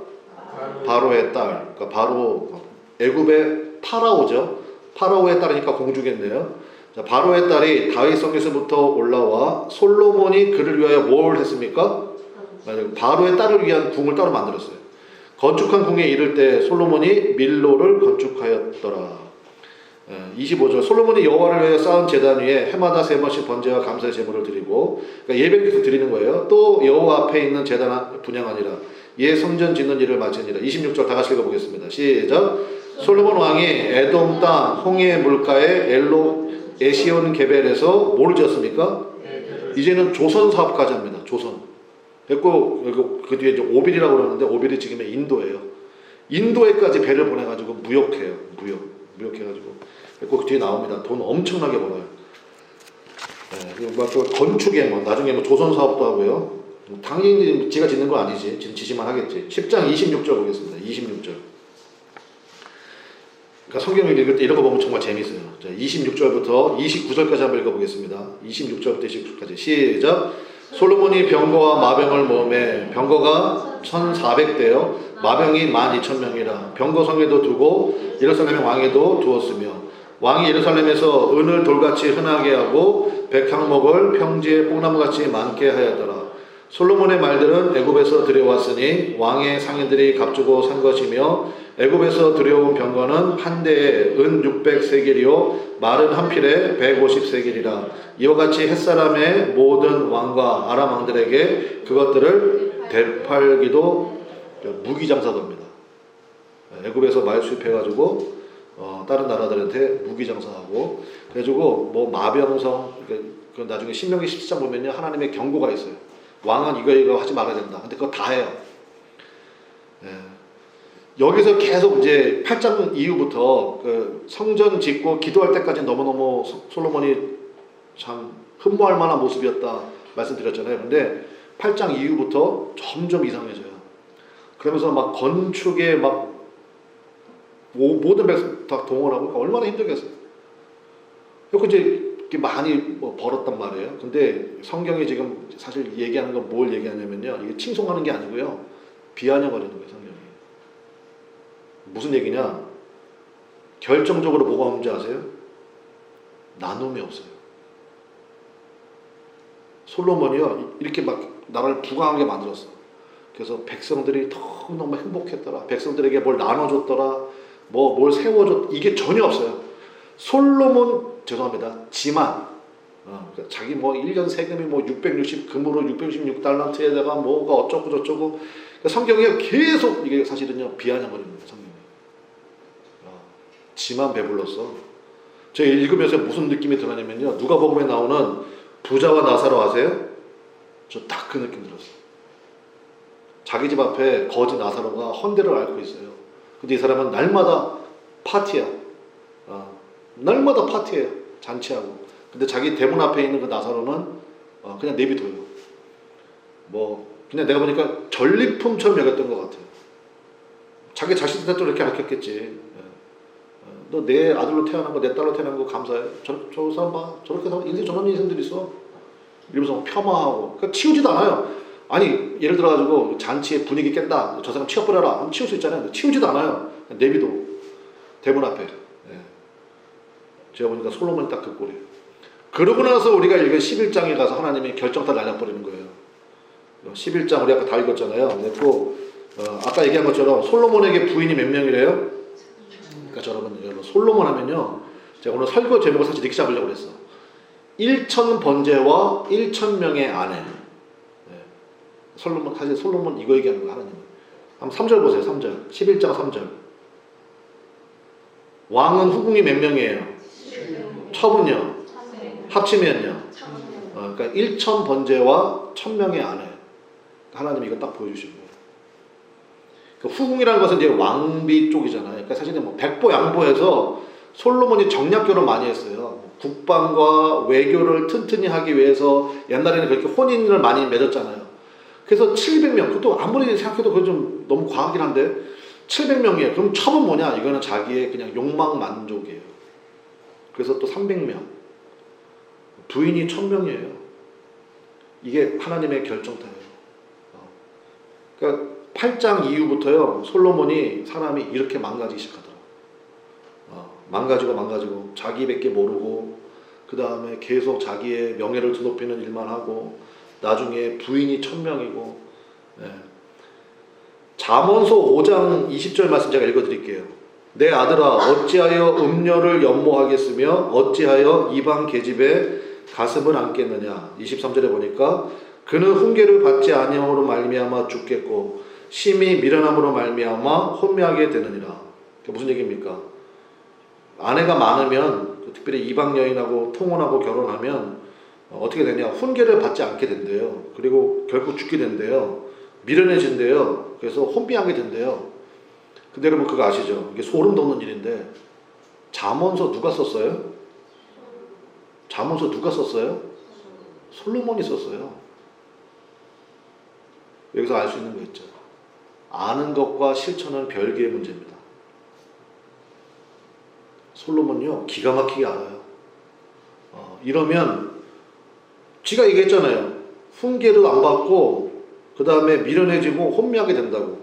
바로의 딸. 그러니까 바로 애굽의 파라오죠. 파라오의 딸이니까 공주겠네요. 자, 바로의 딸이 다윗 성에서부터 올라와 솔로몬이 그를 위하여 뭘 했습니까? 바로의 딸을 위한 궁을 따로 만들었어요. 건축한 궁에 이를 때 솔로몬이 밀로를 건축하였더라. 25절 솔로몬이 여호와를 위하여 쌓은 제단 위에 해마다 3번씩 번제와 감사의 제물을 드리고, 그러니까 예배를 계속 드리는 거예요. 또 여호와 앞에 있는 제단 분향하니라. 예 성전 짓는 일을 마치니라. 26절 다 같이 읽어보겠습니다. 시작. 솔로몬 왕이 에돔 땅 홍해 물가의 에시온 게벨에서 뭘 지었습니까? 이제는 조선 사업까지 합니다. 조선. 그리고 그 뒤에 이제 오빌이라고 그러는데 오빌이 지금의 인도예요. 인도에까지 배를 보내가지고 무역해요. 무역해가지고. 그리고 그 뒤에 나옵니다. 돈 엄청나게 벌어요. 또 건축에 나중에 조선 사업도 하고요. 당연히 지가 짓는 건 아니지. 지지만 하겠지. 10장 26절 보겠습니다. 26절. 그러니까 성경을 읽을 때 이런 거 보면 정말 재밌어요. 자, 26절부터 29절까지 한번 읽어보겠습니다. 26절부터 29절까지 시작. 솔로몬이 병거와 마병을 모음해 병거가 1400대요 마병이 12,000명이라 병거성에도 두고 예루살렘 왕에도 두었으며 왕이 예루살렘에서 은을 돌같이 흔하게 하고 백향목을 평지에 뽕나무같이 많게 하였더라. 솔로몬의 말들은 애굽에서 들여왔으니 왕의 상인들이 값주고 산 것이며 애굽에서 들여온 병거는 한 대에 은 600세겔이요 말은 한 필에 150세겔이라. 이와 같이 햇사람의 모든 왕과 아람 왕들에게 그것들을 되팔기도 무기장사도 합니다. 애굽에서 말 수입해가지고 다른 나라들한테 무기장사하고 그래가지고 뭐 마병성 그 나중에 신명기 17장 보면요 하나님의 경고가 있어요. 왕은 이거 하지 말아야 된다. 근데 그거 다 해요. 여기서 계속 이제 8장 이후부터 그 성전 짓고 기도할 때까지 너무너무 솔로몬이 참 흠모할 만한 모습이었다 말씀드렸잖아요. 근데 8장 이후부터 점점 이상해져요. 그러면서 막 건축에 막 모든 백성 다 동원하고 얼마나 힘들겠어요. 그리고 이제 많이 벌었단 말이에요. 근데 성경이 지금 사실 얘기하는 건 뭘 얘기하냐면요. 이게 칭송하는 게 아니고요. 비아냥거리는 거예요. 성경이. 무슨 얘기냐? 결정적으로 뭐가 없는지 아세요? 나눔이 없어요. 솔로몬이요. 이렇게 막 나라를 부강하게 만들었어. 그래서 백성들이 너무 행복했더라. 백성들에게 뭘 나눠줬더라. 뭘 세워줬. 이게 전혀 없어요. 솔로몬 죄송합니다. 지만 자기 뭐 1년 세금이 뭐 660 금으로 666달란트에다가 뭐가 어쩌고 저쩌고 그러니까 성경이 계속 이게 사실은요 비아냥거리는 거예요. 성경이. 지만 배불렀어. 제가 읽으면서 무슨 느낌이 드냐면요. 누가복음에 나오는 부자와 나사로 아세요? 저 딱 그 느낌 들었어요. 자기 집 앞에 거지 나사로가 헌대를 앓고 있어요. 근데 이 사람은 날마다 파티야. 날마다 파티해요. 잔치하고. 근데 자기 대문 앞에 있는 그 나사로는 그냥 내비둬요. 뭐 그냥 내가 보니까 전리품처럼 여겼던 것 같아요. 자기 자식한테도 이렇게 가르쳤겠지. 너 내 아들로 태어난 거, 내 딸로 태어난 거 감사해. 저 사람 봐. 저렇게 인생 저런 인생들이 있어. 이러면서 폄하하고. 그러니까 치우지도 않아요. 아니 예를 들어가지고 잔치의 분위기 깬다. 저 사람 치워버려라. 하면 치울 수 있잖아요. 치우지도 않아요. 내비둬. 대문 앞에. 제가 보니까 솔로몬이 딱 그 꼴이에요. 그러고 나서 우리가 읽은 11장에 가서 하나님이 결정타 날려버리는 거예요. 11장 우리 아까 다 읽었잖아요. 그리고 아까 얘기한 것처럼 솔로몬에게 부인이 몇 명이래요? 그러니까 여러분 솔로몬 하면요. 제가 오늘 설교 제목을 사실 이렇게 잡으려고 그랬어. 1천 번제와 1천 명의 아내. 사실 솔로몬 이거 얘기하는 거예요. 하나님은. 한번 3절 보세요. 3절. 11장 3절. 왕은 후궁이 몇 명이에요? 첩은요? 합치면요? 그러니까 1천 번제와 1000명의 아내. 하나님이 이거 딱 보여주시고. 그러니까 후궁이라는 것은 이제 왕비 쪽이잖아요. 그러니까 사실은 뭐 백보 양보해서 솔로몬이 정략 결혼 많이 했어요. 국방과 외교를 튼튼히 하기 위해서 옛날에는 그렇게 혼인을 많이 맺었잖아요. 그래서 700명, 그것도 아무리 생각해도 그건 좀 너무 과하긴 한데 700명이에요. 그럼 첩은 뭐냐? 이거는 자기의 그냥 욕망 만족이에요. 그래서 또 300명. 부인이 1000명이에요. 이게 하나님의 결정타예요. 그러니까 8장 이후부터요, 솔로몬이 사람이 이렇게 망가지기 시작하더라고요. 망가지고 자기밖에 모르고, 그 다음에 계속 자기의 명예를 드높이는 일만 하고, 나중에 부인이 1000명이고. 잠언서 5장 20절 말씀 제가 읽어드릴게요. 내 아들아, 어찌하여 음녀를 연모하겠으며 어찌하여 이방 계집에 가슴을 안겠느냐. 23절에 보니까 그는 훈계를 받지 아니함으로 말미암아 죽겠고 심히 미련함으로 말미암아 혼미하게 되느니라. 무슨 얘기입니까? 아내가 많으면, 특별히 이방 여인하고 통혼하고 결혼하면 어떻게 되냐? 훈계를 받지 않게 된대요. 그리고 결국 죽게 된대요. 미련해진대요. 그래서 혼미하게 된대요. 근데 여러분 그거 아시죠? 이게 소름 돋는 일인데, 잠언서 누가 썼어요? 잠언서 누가 썼어요? 솔로몬이 썼어요. 여기서 알 수 있는 거 있죠. 아는 것과 실천은 별개의 문제입니다. 솔로몬이요, 기가 막히게 알아요. 이러면 지가 얘기했잖아요. 훈계를 안 받고 그 다음에 미련해지고 혼미하게 된다고.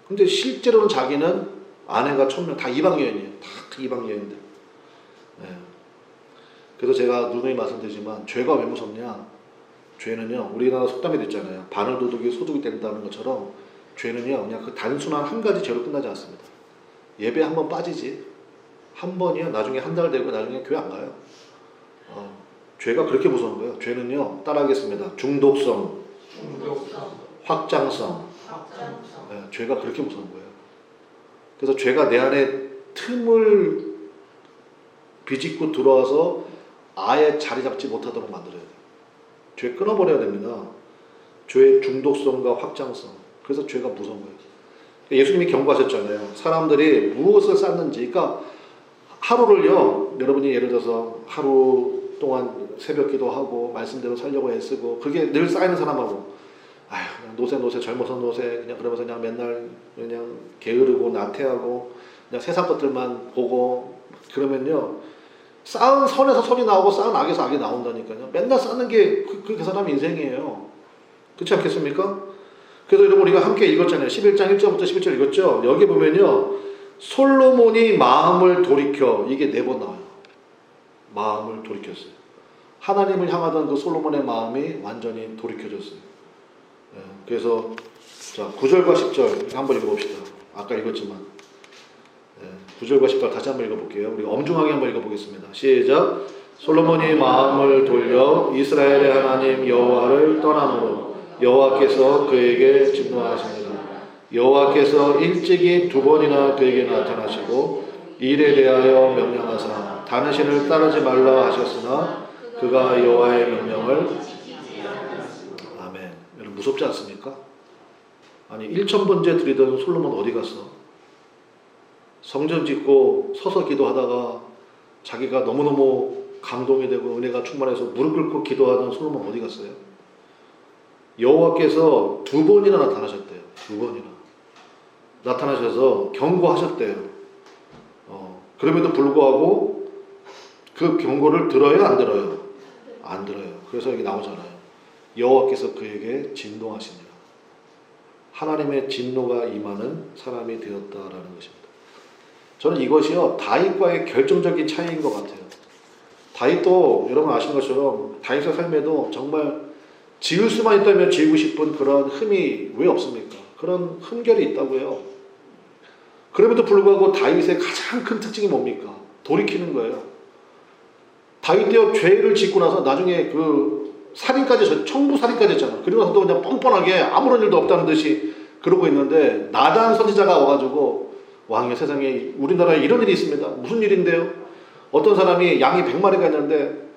근데 실제로는 자기는 아내가 1000명 다 이방 여인이에요. 다 이방 여인들. 그래서 제가 누누이 말씀드리지만 죄가 왜 무섭냐? 죄는요, 우리나라 속담에도 있잖아요. 바늘 도둑이 소득이 된다는 것처럼 죄는요, 그냥 그 단순한 한 가지 죄로 끝나지 않습니다. 예배 한 번 빠지지, 한 번이요, 나중에 한 달 되고 나중에 교회 안 가요. 죄가 그렇게 무서운 거예요. 죄는요, 따라하겠습니다. 중독성, 확장성. 죄가 그렇게 무서운 거예요. 그래서 죄가 내 안에 틈을 비집고 들어와서 아예 자리 잡지 못하도록 만들어야 돼요. 죄 끊어버려야 됩니다. 죄의 중독성과 확장성. 그래서 죄가 무서운 거예요. 예수님이 경고하셨잖아요. 사람들이 무엇을 쌓는지. 그러니까 하루를요, 여러분이 예를 들어서 하루 동안 새벽 기도하고 말씀대로 살려고 애쓰고, 그게 늘 쌓이는 사람하고, 아휴, 그냥 노세 젊어서 노세, 그냥 그러면서 그냥 맨날 그냥 게으르고 나태하고 그냥 세상 것들만 보고, 그러면요, 쌓은 선에서 선이 나오고 쌓은 악에서 악이 나온다니까요. 맨날 쌓는 게 그 사람 인생이에요. 그렇지 않겠습니까? 그래서 여러분 우리가 함께 읽었잖아요. 11장 1절부터 11절 읽었죠. 여기 보면요, 솔로몬이 마음을 돌이켜, 이게 4번 나와요. 마음을 돌이켰어요. 하나님을 향하던 그 솔로몬의 마음이 완전히 돌이켜졌어요. 그래서 자, 9절과 10절 한번 읽어봅시다. 아까 읽었지만 9절과 10절 다시 한번 읽어볼게요. 우리 엄중하게 한번 읽어보겠습니다. 시작. 솔로몬이 마음을 돌려 이스라엘의 하나님 여호와를 떠남으로 여호와께서 그에게 진노하십니다. 여호와께서 일찍이 2번이나 그에게 나타나시고 일에 대하여 명령하사 다른 신을 따르지 말라 하셨으나 그가 여호와의 명령을. 아멘. 여러분 무섭지 않습니까? 아니 1000번째 드리던 솔로몬 어디 갔어? 성전 짓고 서서 기도하다가 자기가 너무너무 감동이 되고 은혜가 충만해서 무릎 꿇고 기도하던 솔로몬 어디 갔어요? 여호와께서 2번이나 나타나셨대요. 2번이나 나타나셔서 경고하셨대요. 그럼에도 불구하고 그 경고를 들어요, 안 들어요? 안 들어요. 그래서 여기 나오잖아요. 여호와께서 그에게 진노하시니라. 하나님의 진노가 임하는 사람이 되었다라는 것입니다. 저는 이것이요, 다윗과의 결정적인 차이인 것 같아요. 다윗도 여러분 아시는 것처럼 다윗의 삶에도 정말 지을 수만 있다면 지우고 싶은 그런 흠이 왜 없습니까? 그런 흠결이 있다고요. 그럼에도 불구하고 다윗의 가장 큰 특징이 뭡니까? 돌이키는 거예요. 다윗도 죄를 짓고 나서 나중에 그 살인까지, 청부 살인까지 했잖아. 그리고 나서도 그냥 뻔뻔하게 아무런 일도 없다는 듯이 그러고 있는데, 나단 선지자가 와가지고, 왕이여, 세상에 우리나라에 이런 일이 있습니다. 무슨 일인데요? 어떤 사람이 양이 100마리가 있는데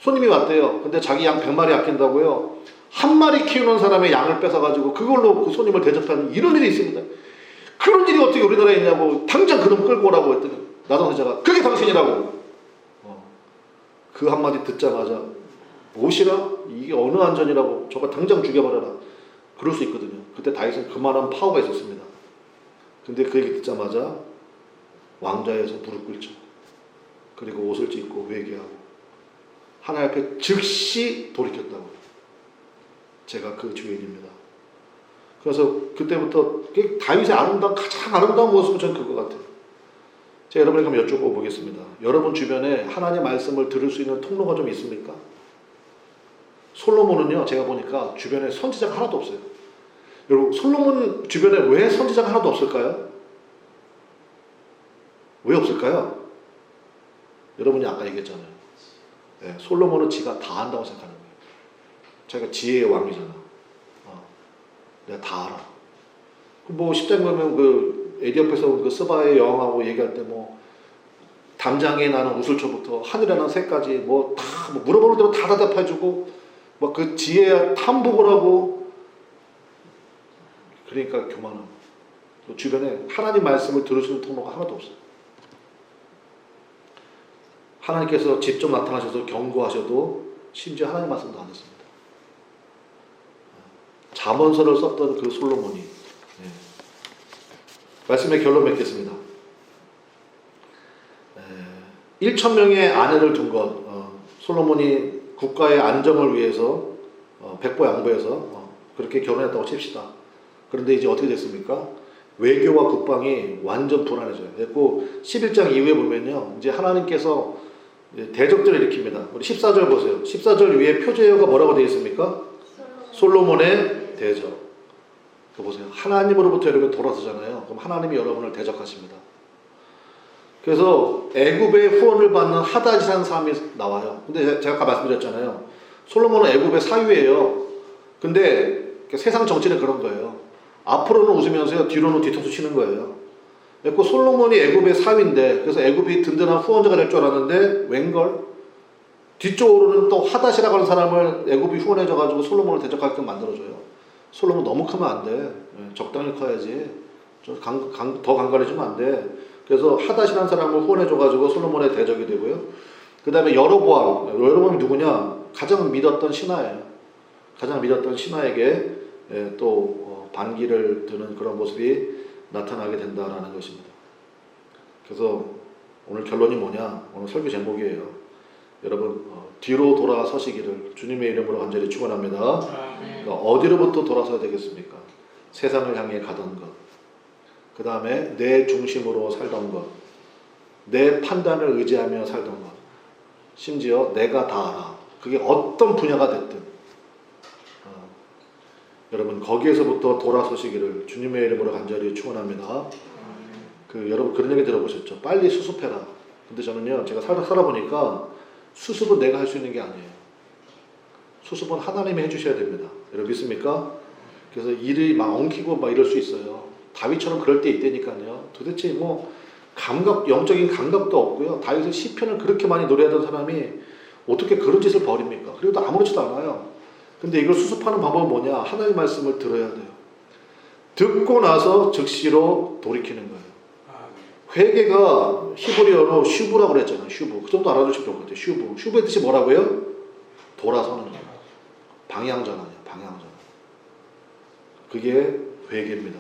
손님이 왔대요. 근데 자기 양 100마리 아낀다고요, 한 마리 키우는 사람의 양을 뺏어가지고 그걸로 그 손님을 대접하는 이런 일이 있습니다. 그런 일이 어떻게 우리나라에 있냐고, 당장 그놈 끌고 오라고 했더니 나단 선지자가 그게 당신이라고. 그 한마디 듣자마자 무엇이라? 이게 어느 안전이라고, 저거 당장 죽여버려라. 그럴 수 있거든요. 그때 다윗은 그만한 파워가 있었습니다. 근데 그 얘기 듣자마자 왕좌에서 무릎 꿇죠. 그리고 옷을 찢고 회개하고 하나님 앞에 즉시 돌이켰다고. 제가 그 주인입니다. 그래서 그때부터 다윗의 가장 아름다운 모습은 저는 그거 같아요. 제가 여러분에게 한번 여쭤보 보겠습니다. 여러분 주변에 하나님의 말씀을 들을 수 있는 통로가 좀 있습니까? 솔로몬은요, 제가 보니까 주변에 선지자가 하나도 없어요. 여러분, 솔로몬 주변에 왜 선지자가 하나도 없을까요? 왜 없을까요? 여러분이 아까 얘기했잖아요. 네, 솔로몬은 지가 다 안다고 생각하는 거예요. 자기가 지혜의 왕이잖아. 내가 다 알아. 뭐 10장 보면 그 에디오피에서 그 스바의 여왕하고 얘기할 때 뭐 담장에 나는 우슬초부터 하늘에 나는 새까지 뭐 다 뭐 물어보는 대로 다 대답해주고 막 그 지혜야 탐복을 하고. 그러니까 교만함. 주변에 하나님 말씀을 들을 수 있는 통로가 하나도 없어요. 하나님께서 직접 나타나셔서 경고하셔도 심지어 하나님 말씀도 안 했습니다. 잠언서를 썼던 그 솔로몬이. 네. 말씀의 결론 맺겠습니다. 1,000명의 아내를 둔 것, 솔로몬이 국가의 안정을 위해서 백보양보해서 그렇게 결혼했다고 칩시다. 그런데 이제 어떻게 됐습니까? 외교와 국방이 완전 불안해져요. 그리고 11장 이후에 보면요, 이제 하나님께서 대적들을 일으킵니다. 우리 14절 보세요. 14절 위에 표제어가 뭐라고 되어 있습니까? 솔로몬의 대적. 그 보세요. 하나님으로부터 여러분 돌아서잖아요. 그럼 하나님이 여러분을 대적하십니다. 그래서 애굽의 후원을 받는 하닷이라는 사람이 나와요. 근데 제가 아까 말씀드렸잖아요. 솔로몬은 애굽의 사위예요. 근데 세상 정치는 그런 거예요. 앞으로는 웃으면서요, 뒤로는 뒤통수 치는 거예요. 그래서 솔로몬이 애굽의 사위인데, 그래서 애굽이 든든한 후원자가 될 줄 알았는데 웬걸? 뒤쪽으로는 또 하닷이라고 하는 사람을 애굽이 후원해줘가지고 솔로몬을 대적하게끔 만들어줘요. 솔로몬 너무 크면 안 돼. 적당히 커야지. 좀 더 강간해주면 안 돼. 그래서 하닷이라는 사람을 후원해줘가지고 솔로몬의 대적이 되고요. 그 다음에 여로보암. 여로보암이 누구냐? 가장 믿었던 신하예요. 가장 믿었던 신하에게 또 반기를 드는 그런 모습이 나타나게 된다라는 것입니다. 그래서 오늘 결론이 뭐냐? 오늘 설교 제목이에요. 여러분, 뒤로 돌아서시기를 주님의 이름으로 간절히 축원합니다. 그러니까 어디로부터 돌아서야 되겠습니까? 세상을 향해 가던 것, 그 다음에 내 중심으로 살던 것, 내 판단을 의지하며 살던 것, 심지어 내가 다 알아. 그게 어떤 분야가 됐든 여러분 거기에서부터 돌아서시기를 주님의 이름으로 간절히 축원합니다. 여러분 그런 얘기 들어보셨죠? 빨리 수습해라. 근데 저는요, 제가 살아보니까 수습은 내가 할 수 있는 게 아니에요. 수습은 하나님이 해주셔야 됩니다. 여러분 믿습니까? 그래서 일이 막 엉키고 막 이럴 수 있어요. 다윗처럼 그럴 때 있다니까요. 도대체 뭐 영적인 감각도 없고요. 다윗은 시편을 그렇게 많이 노래하던 사람이 어떻게 그런 짓을 벌입니까? 그리고 아무렇지도 않아요. 근데 이걸 수습하는 방법은 뭐냐? 하나님의 말씀을 들어야 돼요. 듣고 나서 즉시로 돌이키는 거예요. 회개가 히브리어로 슈브라고 그랬잖아요. 슈브. 그 정도 알아두시면 좋을 것 같아요. 슈브. 슈브의 뜻이 뭐라고요? 돌아서는 거예요. 방향전환이에요. 방향전환. 그게 회개입니다.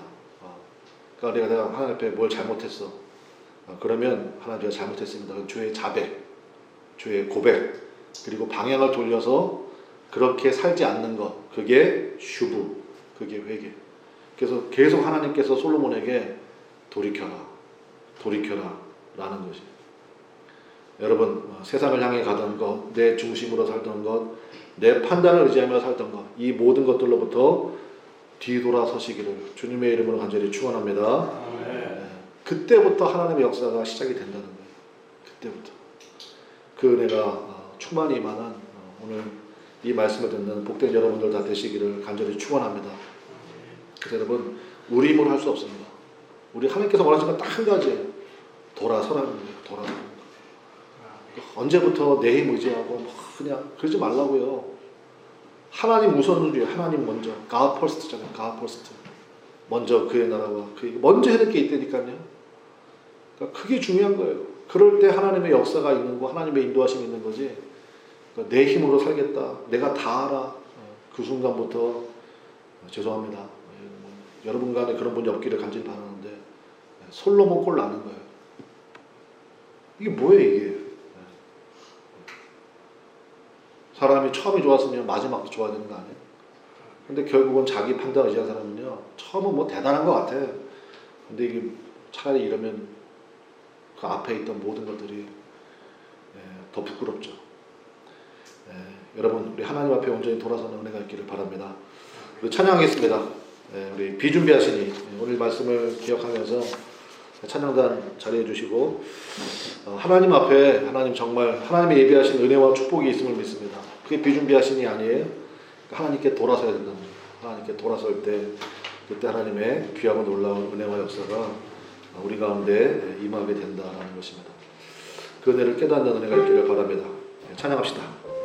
그러니까 내가 하나님 앞에 뭘 잘못했어. 그러면 하나님 제가 잘못했습니다. 주의 자백, 주의 고백, 그리고 방향을 돌려서 그렇게 살지 않는 것. 그게 슈브. 그게 회개. 그래서 계속 하나님께서 솔로몬에게 돌이켜라. 돌이켜라 라는 것이. 여러분, 세상을 향해 가던 것, 내 중심으로 살던 것, 내 판단을 의지하며 살던 것, 이 모든 것들로부터 뒤돌아서시기를 주님의 이름으로 간절히 축원합니다. 그때부터 하나님의 역사가 시작이 된다는 거예요. 그때부터 그 은혜가 충만히 임하는 오늘 이 말씀을 듣는 복된 여러분들 다 되시기를 간절히 축원합니다. 그래서 여러분, 우리 힘으로 할 수 없습니다. 우리 하나님께서 원하시는 건 딱 한 가지예요. 돌아서라는 거예요. 돌아서는 거. 언제부터 내 힘 의지하고 그냥 그러지 말라고요. 하나님 우선주의, 하나님 먼저. God first잖아요. God first. 먼저 그의 나라와 먼저 해야 될 게 있다니까요. 그러니까 그게 중요한 거예요. 그럴 때 하나님의 역사가 있는 거, 하나님의 인도하심이 있는 거지. 그러니까 내 힘으로 살겠다. 내가 다 알아. 그 순간부터 죄송합니다. 여러분 간에 그런 분이 없기를 간절히 바라는데 솔로몬 꼴 나는 거예요. 이게 뭐예요 이게? 사람이 처음이 좋았으면 마지막도 좋아야 되는 거 아니에요? 근데 결국은 자기 판단 의지한 사람은요, 처음은 뭐 대단한 것 같아. 근데 이게 차라리 이러면 그 앞에 있던 모든 것들이 더 부끄럽죠. 여러분, 우리 하나님 앞에 온전히 돌아서는 은혜가 있기를 바랍니다. 우리 찬양하겠습니다. 우리 비준비하시니 오늘 말씀을 기억하면서 찬양단 자리해 주시고, 하나님 앞에 하나님 정말 하나님의 예비하신 은혜와 축복이 있음을 믿습니다. 그게 비준비하신이 아니에요. 하나님께 돌아서야 된답니다. 하나님께 돌아설 때 그때 하나님의 귀하고 놀라운 은혜와 역사가 우리 가운데 임하게 된다라는 것입니다. 그 은혜를 깨닫는 은혜가 있기를 바랍니다. 찬양합시다.